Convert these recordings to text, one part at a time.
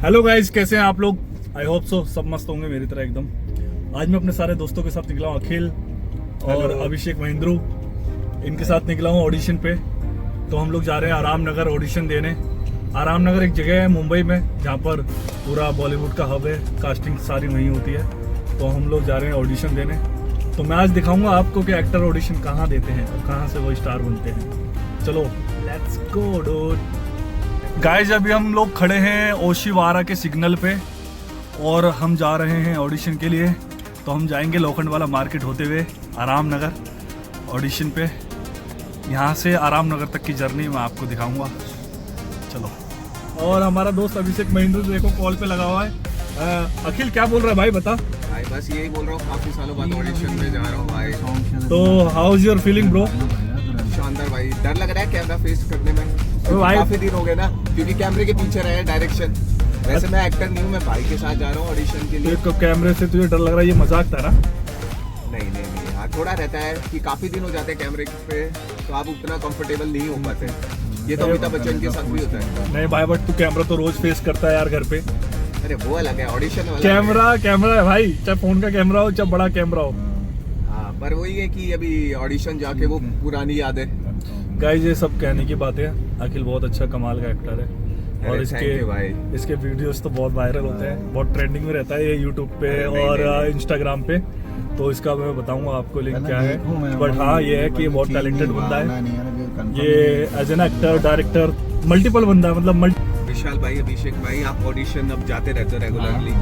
Hello guys, कैसे हैं आप लोग? आई होप सो सब मस्त होंगे मेरी तरह एकदम। आज मैं अपने सारे दोस्तों के साथ निकला हूँ, अखिल और अभिषेक महेंद्रू, इनके साथ निकला हूँ ऑडिशन पे। तो हम लोग जा रहे हैं आराम नगर ऑडिशन देने। आराम नगर एक जगह है मुंबई में जहाँ पर पूरा बॉलीवुड का हब है, कास्टिंग सारी वहीं होती है। तो हम लोग जा रहे हैं ऑडिशन देने। तो मैं आज दिखाऊंगा आपको कि एक्टर ऑडिशन कहाँ देते हैं और कहाँ से वो स्टार बनते हैं। चलो लेट्स गो डूड। गाइस, अभी हम लोग खड़े हैं ओशिवारा के सिग्नल पे और हम जा रहे हैं ऑडिशन के लिए। तो हम जाएंगे लोखंड वाला मार्केट होते हुए आराम नगर ऑडिशन पे। यहाँ से आराम नगर तक की जर्नी मैं आपको दिखाऊंगा। चलो। और हमारा दोस्त अभिषेक महेंद्रू देखो कॉल पे लगा हुआ है। अखिल क्या बोल रहा है भाई, बता। भाई बस यही बोल रहा हूँ, काफी सालों बाद ऑडिशन में जा रहा हूँ भाई। तो how is your feeling bro? शानदार भाई। डर लग रहा है कैमरा फेस करने में, काफी दिन हो गए ना, क्योंकि कैमरे के पीछे रहे डायरेक्शन। वैसे मैं एक्टर नहीं हूँ, मैं भाई के साथ जा रहा हूँ ऑडिशन के लिए। तो कैमरे से तुझे डर लग रहा है, ये मजाक था ना? नहीं यार, थोड़ा रहता है कि काफी दिन हो जाते हैं कैमरे पे, तो आप उतना कंफर्टेबल नहीं हो पाते। ये तो अमिताभ बच्चन के साथ भी होता है। नहीं भाई, बट तू कैमरा तो रोज फेस करता है यार घर पे। अरे वो अलग है, ऑडिशन वाला कैमरा है भाई, चाहे फोन का कैमरा हो चाहे बड़ा कैमरा हो। हाँ, पर वही है कि अभी ऑडिशन जाके वो पुरानी यादें। गाइस, ये सब कहने की बातें हैं। अखिल बहुत अच्छा कमाल का एक्टर है और इसके वीडियोस तो बहुत वायरल होते हैं, बहुत ट्रेंडिंग में रहता है ये यूट्यूब पे और इंस्टाग्राम पे। तो इसका मैं बताऊंगा आपको लिंक क्या है। बट हाँ, ये है कि ये बहुत टैलेंटेड बंदा है। ये as an actor, director, multiple बंदा है, मतलब विशाल भाई, अभिषेक भाई, आप ऑडिशन अब जाते रहते हो रेगुलरली।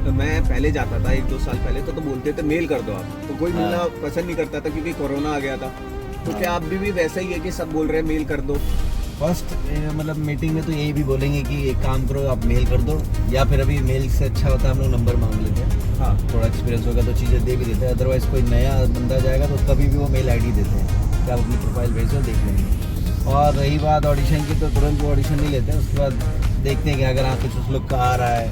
तो मैं पहले जाता था 1-2 साल पहले, तो बोलते थे मेल कर दो आप, तो कोई मिलना पसंद नहीं करता था क्योंकि कोरोना आ गया था। तो क्या आप भी वैसा ही है कि सब बोल रहे हैं मेल कर दो? फर्स्ट मतलब मीटिंग में तो यही भी बोलेंगे कि एक काम करो, आप मेल कर दो, या फिर अभी मेल से अच्छा होता है हम लोग नंबर मांग लेते हैं। हाँ, थोड़ा एक्सपीरियंस होगा तो चीज़ें दे भी देते हैं। अदरवाइज कोई नया बंदा जाएगा तो तभी भी वो मेल आईडी देते हैं कि आप अपनी प्रोफाइल भेजो, देख लेंगे। और रही बात ऑडिशन की, तो तुरंत वो ऑडिशन नहीं लेते हैं। उसके बाद देखते हैं कि अगर आप कुछ उस लोग का आ रहा है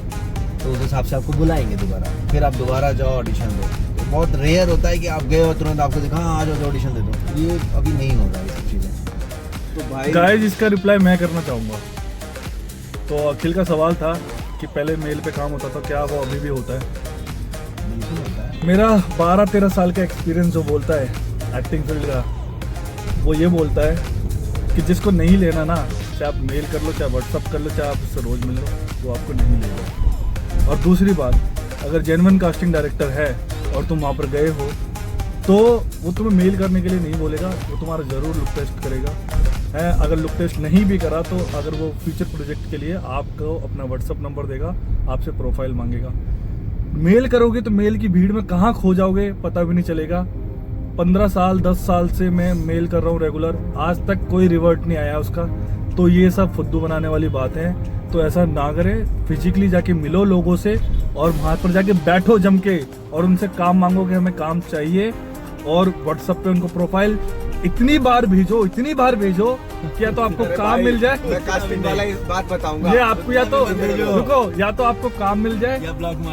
तो उस हिसाब से आपको बुलाएंगे दोबारा, फिर आप दोबारा जाओ ऑडिशन दो। तो बहुत रेयर होता है कि आप गए और तुरंत आपको देखा हाँ आ जाओ ऑडिशन दे दो। ये अभी नहीं हो रहा है ये सब चीज़ें। तो भाई गाइस, इसका रिप्लाई मैं करना चाहूँगा। तो अखिल का सवाल था कि पहले मेल पे काम होता था, क्या वो अभी भी होता है? बिल्कुल होता है। मेरा 12-13 साल का एक्सपीरियंस जो बोलता है एक्टिंग फील्ड का, वो ये बोलता है कि जिसको नहीं लेना ना, चाहे आप मेल कर लो, चाहे व्हाट्सअप कर लो, चाहे आप उससे रोज मिल लो, वो आपको नहीं लेगा। और दूसरी बात, अगर जेन्युइन कास्टिंग डायरेक्टर है और तुम वहाँ पर गए हो तो वो तुम्हें मेल करने के लिए नहीं बोलेगा, वो तुम्हारा ज़रूर लुक टेस्ट करेगा है। अगर लुक टेस्ट नहीं भी करा तो अगर वो फ्यूचर प्रोजेक्ट के लिए आपको अपना व्हाट्सअप नंबर देगा, आपसे प्रोफाइल मांगेगा। मेल करोगे तो मेल की भीड़ में कहाँ खो जाओगे पता भी नहीं चलेगा। 15 साल 10 साल से मैं मेल कर रहा हूँ रेगुलर, आज तक कोई रिवर्ट नहीं आया उसका। तो ये सब फुद्दू बनाने वाली बात है। तो ऐसा ना करें, फिजिकली जाके मिलो लोगों से और वहाँ पर जाके बैठो जम के और उनसे काम मांगो कि हमें काम चाहिए। और व्हाट्सएप पे उनको प्रोफाइल इतनी बार भेजो कि या तो आपको काम मिल जाए। मैं कास्टिंग वाला इस बात बताऊंगा, ये आपको या तो रुको, या तो आपको काम मिल जाए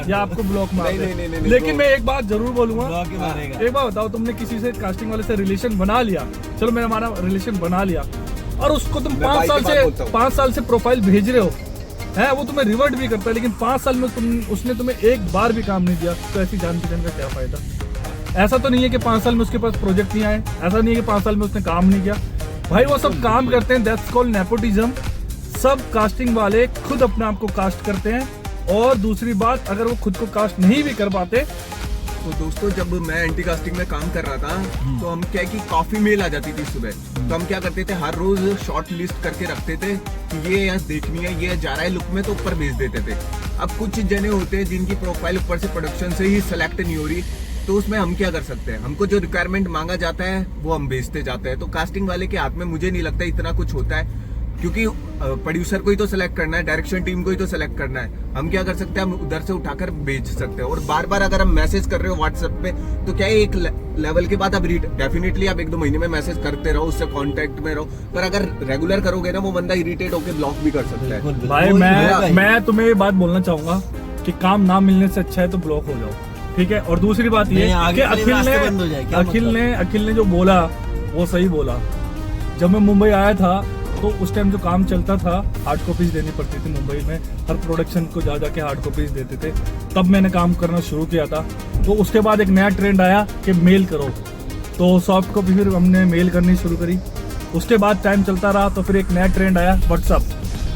या आपको ब्लॉक मार दे। लेकिन मैं एक बात जरूर बोलूंगा, एक बात बताओ, तुमने किसी से कास्टिंग वाले से रिलेशन बना लिया, चलो मैंने हमारा रिलेशन बना लिया, और उसको तुम 5 साल से प्रोफाइल भेज रहे हो है, वो तुम्हें रिवर्ट भी करता है, लेकिन 5 साल में उसने तुम्हें एक बार भी काम नहीं दिया, तो ऐसी जान पहचान का क्या फायदा? ऐसा तो नहीं है कि 5 साल में उसके पास प्रोजेक्ट नहीं आए, ऐसा नहीं है कि 5 साल में उसने काम नहीं किया। भाई वो सब काम करते हैं, दैट्स कॉल्ड नेपोटिज्म। सब कास्टिंग वाले खुद अपने आप को कास्ट करते हैं। और दूसरी बात, अगर वो खुद को कास्ट नहीं भी कर पाते, तो दोस्तों जब मैं एंटी कास्टिंग में काम कर रहा था तो हम क्या कि काफी मेल आ जाती थी सुबह, तो हम क्या करते थे, हर रोज शॉर्ट लिस्ट करके रखते थे कि ये यहाँ देखनी है, ये जा रहा है लुक में, तो ऊपर भेज देते थे। अब कुछ जने होते हैं जिनकी प्रोफाइल ऊपर से प्रोडक्शन से ही सेलेक्ट नहीं हो रही, तो उसमें हम क्या कर सकते हैं? हमको जो रिक्वायरमेंट मांगा जाता है वो हम भेजते जाते हैं। तो कास्टिंग वाले के हाथ में मुझे नहीं लगता इतना कुछ होता है, क्योंकि प्रोड्यूसर को ही तो सिलेक्ट करना है, डायरेक्शन टीम को ही तो सिलेक्ट करना है। हम क्या कर सकते हैं? हम उधर से उठाकर भेज सकते हैं। और बार बार अगर हम मैसेज कर रहे हो व्हाट्सएप पे, तो क्या है, एक लेवल के बाद अब डेफिनेटली आप 1-2 महीने में मैसेज करते रहो, उससे कांटेक्ट में रहो, पर अगर रेगुलर करोगे ना, वो बंदा इरिटेट होकर ब्लॉक भी कर सकता है। भाई मैं तुम्हें ये बात बोलना चाहूंगा कि काम ना मिलने से अच्छा है तो ब्लॉक हो जाओ, ठीक है? और दूसरी बात ये कि अखिल ने जो बोला वो सही बोला। जब मैं मुंबई आया था तो उस टाइम जो काम चलता था हार्ड कॉपीज देनी पड़ती थी मुंबई में, हर प्रोडक्शन को जा जाके हार्ड कॉपीज देते थे, तब मैंने काम करना शुरू किया था। तो उसके बाद एक नया ट्रेंड आया कि मेल करो, तो सॉफ्ट कॉपी फिर हमने मेल करनी शुरू करी। उसके बाद टाइम चलता रहा तो फिर एक नया ट्रेंड आया व्हाट्सअप,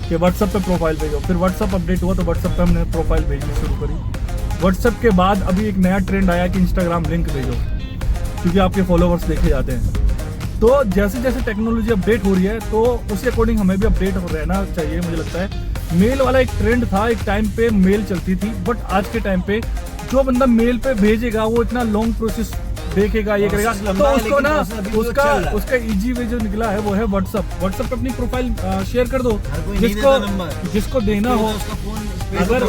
कि व्हाट्सअप पे प्रोफाइल भेजो। फिर व्हाट्सअप अपडेट हुआ तो व्हाट्सअप पे हमने प्रोफाइल भेजनी शुरू करी। व्हाट्सअप के बाद अभी एक नया ट्रेंड आया कि इंस्टाग्राम लिंक भेजो, क्योंकि आपके फॉलोवर्स देखे जाते हैं। तो जैसे जैसे टेक्नोलॉजी अपडेट हो रही है तो उसी अकॉर्डिंग हमें भी अपडेट रहना चाहिए। मुझे लगता है मेल वाला एक ट्रेंड था, एक टाइम पे मेल चलती थी, बट आज के टाइम पे जो बंदा मेल पे भेजेगा वो इतना लॉन्ग प्रोसेस देखेगा, ये करेगा, तो उसको ना उसका इजी वे जो निकला है वो है व्हाट्सअप। व्हाट्सअप पे अपनी प्रोफाइल शेयर कर दो, जिसको देना हो। अगर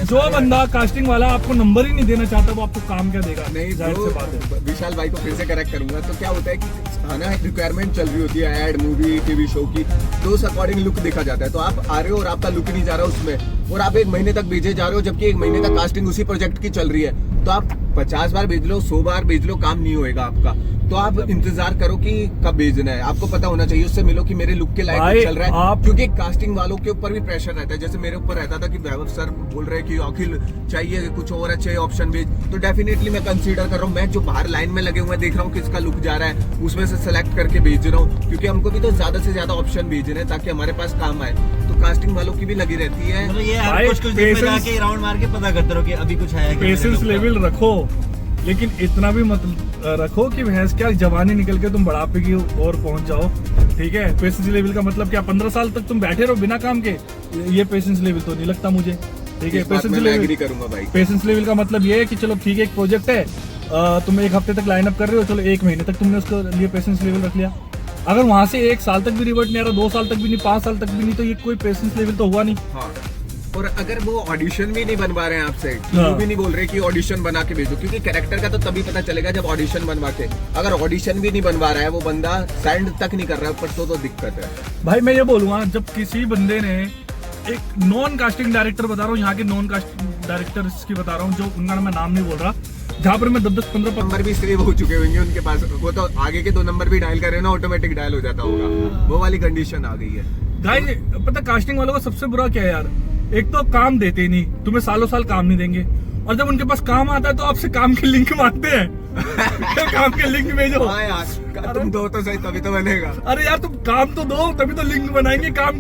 जो बंदा कास्टिंग वाला आपको नंबर ही नहीं देना चाहता वो आपको काम क्या देगा? नहीं, जाहिर सी बात है। विशाल भाई को फिर से करेक्ट करूंगा तो क्या होता है कि खाना रिक्वायरमेंट चल रही होती है एड, मूवी, टीवी शो की, तो उस अकॉर्डिंग लुक देखा जाता है। तो आप आ रहे हो और आपका लुक नहीं जा रहा उसमें, और आप 1 महीने तक भेजे जा रहे हो, जबकि 1 महीने तक कास्टिंग उसी प्रोजेक्ट की चल रही है, तो आप 50 बार भेज लो, 100 बार भेज लो, काम नहीं होएगा आपका। तो आप इंतजार करो कि कब भेजना है, आपको पता होना चाहिए, उससे मिलो कि मेरे लुक के लायक चल रहा है। क्योंकि कास्टिंग वालों के ऊपर भी प्रेशर रहता है, जैसे मेरे ऊपर रहता था कि वैभव सर बोल रहे हैं कि अखिल चाहिए कुछ और अच्छे ऑप्शन भेज, तो डेफिनेटली मैं कंसीडर कर रहा हूँ। मैं जो बाहर लाइन में लगे हुए हैं देख रहा हूँ किसका लुक जा रहा है, उसमें से सेलेक्ट करके भेज रहा हूँ, क्योंकि हमको भी तो ज्यादा से ज्यादा ऑप्शन भेजने हैं ताकि हमारे पास काम आए। तो कास्टिंग वालों की भी लगी रहती है, मतलब ये हर कुछ दिन में जाके राउंड मार के पता करते रहो कि अभी कुछ है। पेशेंस लेवल रखो, लेकिन इतना भी मत रखो कि भैंस क्या जवानी निकल के तुम बढ़ापे की ओर पहुंच जाओ। ठीक है, पेशेंस लेवल का मतलब क्या 15 साल तक तुम बैठे रहो बिना काम के, ये पेशेंस लेवल तो नहीं लगता मुझे। ठीक है, पेशेंस लेवल का मतलब ये है कि चलो ठीक है, एक प्रोजेक्ट है, तुम 1 हफ्ते तक लाइन अप कर रहे हो, चलो 1 महीने तक तुमने उसके लिए पेशेंस लेवल रख लिया। अगर वहां से 1 साल तक भी रिवर्ट नहीं आ रहा, 2 साल तक भी नहीं, 5 साल तक भी नहीं, तो ये कोई पेशेंस लेवल तो हुआ नहीं। हाँ। और अगर वो ऑडिशन भी नहीं बनवा रहे हैं आपसे, वो भी नहीं बोल रहे कि ऑडिशन बना के भेजो, क्योंकि कैरेक्टर का तो तभी पता चलेगा जब ऑडिशन बनवा के। अगर ऑडिशन भी नहीं बनवा रहा है वो बंदा, सेंड तक नहीं कर रहा है ऊपर, तो दिक्कत है भाई। मैं ये बोलूंगा, जब किसी बंदे ने एक नॉन कास्टिंग डायरेक्टर बता रहा हूँ, यहाँ के नॉन कास्टिंग डायरेक्टर्स की बता रहा हूँ, जो उनका मैं नाम नहीं बोल रहा, जहाँ पर मैं 10-15 नंबर भी सेव हो चुके होंगे उनके पास, वो तो आगे के 2 नंबर भी डायल करे ना, ऑटोमेटिक डायल हो जाता होगा, वो वाली कंडीशन आ गई है। गाइस पता कास्टिंग वालों का सबसे बुरा क्या है यार, एक तो काम देते ही नहीं, तुम्हें सालों साल काम नहीं देंगे, और जब उनके पास काम आता है तो आपसे काम के लिंक मांगते हैं। काम के लिंक भेजो। हाँ यार, तुम दो तो सही तभी तो बनेगा। अरे यार तुम काम तो दो, तभी तो लिंक बनाएंगे। काम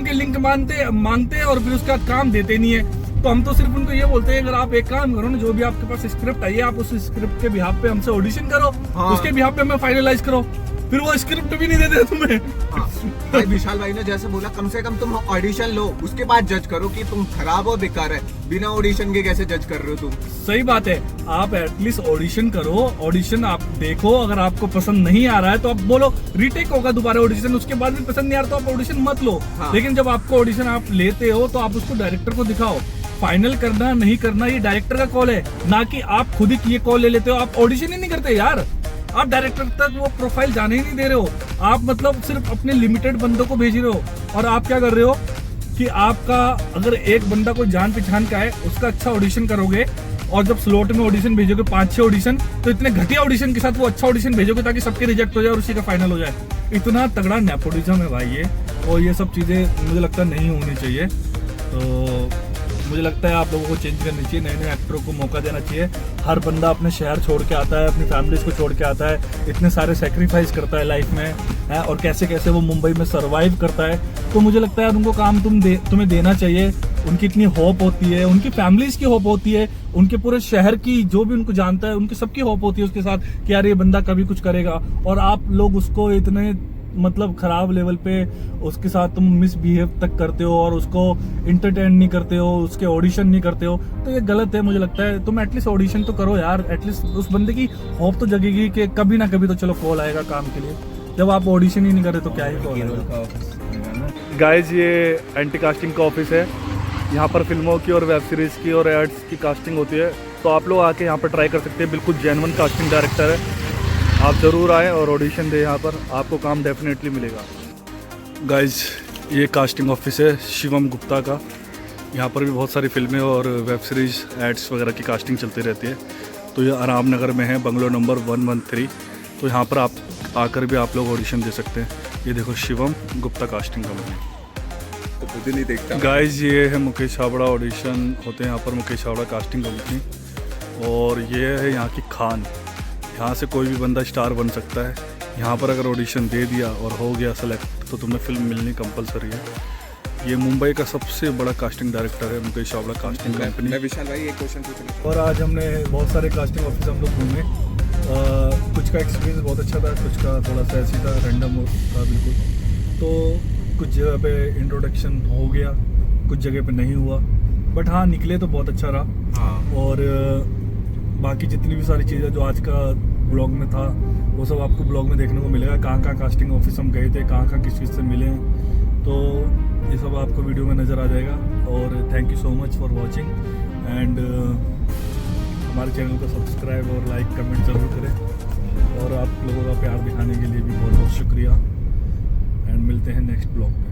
के लिंक मांगते हैं और फिर उसका काम देते नहीं है। तो हम तो सिर्फ उनको ये बोलते हैं, अगर आप एक काम करो ना, जो भी आपके पास स्क्रिप्ट आई है, आप उस स्क्रिप्ट के बिहाफ पे हमसे ऑडिशन करो। हाँ। उसके बिहाफ पे हमें फाइनलाइज करो, फिर वो स्क्रिप्ट भी नहीं देते तुम्हें। हाँ। भाई विशाल भाई ने जैसे बोला, कम से कम तुम ऑडिशन लो, उसके बाद जज करो कि तुम खराब हो बेकार है। बिना ऑडिशन के कैसे जज कर रहे हो तुम? सही बात है, आप एटलीस्ट ऑडिशन करो, ऑडिशन आप देखो, अगर आपको पसंद नहीं आ रहा है तो आप बोलो रीटेक होगा दोबारा ऑडिशन, उसके बाद भी पसंद नहीं आ रहा तो आप ऑडिशन मत लो। हाँ। लेकिन जब आपको ऑडिशन आप लेते हो तो आप उसको डायरेक्टर को दिखाओ। फाइनल करना नहीं करना ये डायरेक्टर का कॉल है, ना कि आप खुद ही ये कॉल ले लेते हो। आप ऑडिशन ही नहीं करते यार, आप डायरेक्टर तक वो प्रोफाइल जाने ही नहीं दे रहे हो। आप मतलब सिर्फ अपने लिमिटेड बंदों को भेज रहे हो, और आप क्या कर रहे हो कि आपका अगर एक बंदा कोई जान पहचान का है, उसका अच्छा ऑडिशन करोगे, और जब स्लॉट में ऑडिशन भेजोगे 5-6 ऑडिशन, तो इतने घटिया ऑडिशन के साथ वो अच्छा ऑडिशन भेजोगे ताकि सबके रिजेक्ट हो जाए और उसी का फाइनल हो जाए। इतना तगड़ा नेपोटिज्म है भाई ये, और ये सब चीजें मुझे लगता नहीं होनी चाहिए। तो मुझे लगता है आप लोगों को चेंज करनी चाहिए, नए नए एक्टरों को मौका देना चाहिए। हर बंदा अपने शहर छोड़ के आता है, अपनी फैमिलीज को छोड़ के आता है, इतने सारे सेक्रीफाइस करता है लाइफ में है, और कैसे कैसे वो मुंबई में सरवाइव करता है। तो मुझे लगता है उनको काम तुम्हें देना चाहिए। उनकी इतनी होप होती है, उनकी फैमिलीज की होप होती है, उनके पूरे शहर की जो भी उनको जानता है उनकी सबकी होप होती है उसके साथ कि यार ये बंदा कभी कुछ करेगा, और आप लोग उसको इतने मतलब खराब लेवल पे उसके साथ तुम मिसबिहेव तक करते हो और उसको इंटरटेन नहीं करते हो, उसके ऑडिशन नहीं करते हो, तो ये गलत है। मुझे लगता है तुम एटलीस्ट ऑडिशन तो करो यार, एटलीस्ट उस बंदे की होप तो जगेगी कि कभी ना कभी तो चलो कॉल आएगा काम के लिए। जब आप ऑडिशन ही नहीं कर रहे तो क्या ही कॉल आएगा। गाइस ये एंटी कास्टिंग का ऑफिस है, यहाँ पर फिल्मों की और वेब सीरीज की और एड्स की कास्टिंग होती है, तो आप लोग आके यहाँ पर ट्राई कर सकते हैं। बिल्कुल जेन्युइन कास्टिंग डायरेक्टर है, आप ज़रूर आएँ और ऑडिशन दें, यहाँ पर आपको काम डेफिनेटली मिलेगा। गाइज ये कास्टिंग ऑफिस है शिवम गुप्ता का, यहाँ पर भी बहुत सारी फिल्में और वेब सीरीज एड्स वगैरह की कास्टिंग चलती रहती है। तो ये आराम नगर में है, बंगलो नंबर 113। तो यहाँ पर आप आकर भी आप लोग ऑडिशन दे सकते हैं। ये देखो शिवम गुप्ता कास्टिंग कंपनी। तो खुद ही नहीं देखता गाइस ये है मुकेश छाबड़ा ऑडिशन होते हैं यहाँ पर, मुकेश छाबड़ा कास्टिंग कंपनी। और ये है यहाँ की खान, यहाँ से कोई भी बंदा स्टार बन सकता है। यहाँ पर अगर ऑडिशन दे दिया और हो गया सेलेक्ट तो तुम्हें फिल्म मिलनी कंपलसरी है। ये मुंबई का सबसे बड़ा कास्टिंग डायरेक्टर है मुकेश छाबड़ा कास्टिंग कंपनी। मैं विशाल भाई एक क्वेश्चन पूछना और आज हमने बहुत सारे कास्टिंग ऑफिस हम लोग घूमे। कुछ का एक्सपीरियंस बहुत अच्छा था, कुछ का थोड़ा सा ऐसी था, रैंडम था बिल्कुल। तो कुछ जगह पे इंट्रोडक्शन हो गया, कुछ जगह पे नहीं हुआ, बट हाँ निकले तो बहुत अच्छा रहा। हाँ और बाकी जितनी भी सारी चीज़ें जो आज का ब्लॉग में था वो सब आपको ब्लॉग में देखने को मिलेगा। कहाँ कास्टिंग ऑफिस हम गए थे, कहाँ किस चीज़ से मिले हैं, तो ये सब आपको वीडियो में नज़र आ जाएगा। और thank you so much for watching and हमारे चैनल को सब्सक्राइब और लाइक कमेंट ज़रूर करें। और आप लोगों का प्यार दिखाने के लिए भी बहुत बहुत शुक्रिया। एंड मिलते हैं नेक्स्ट ब्लॉग में।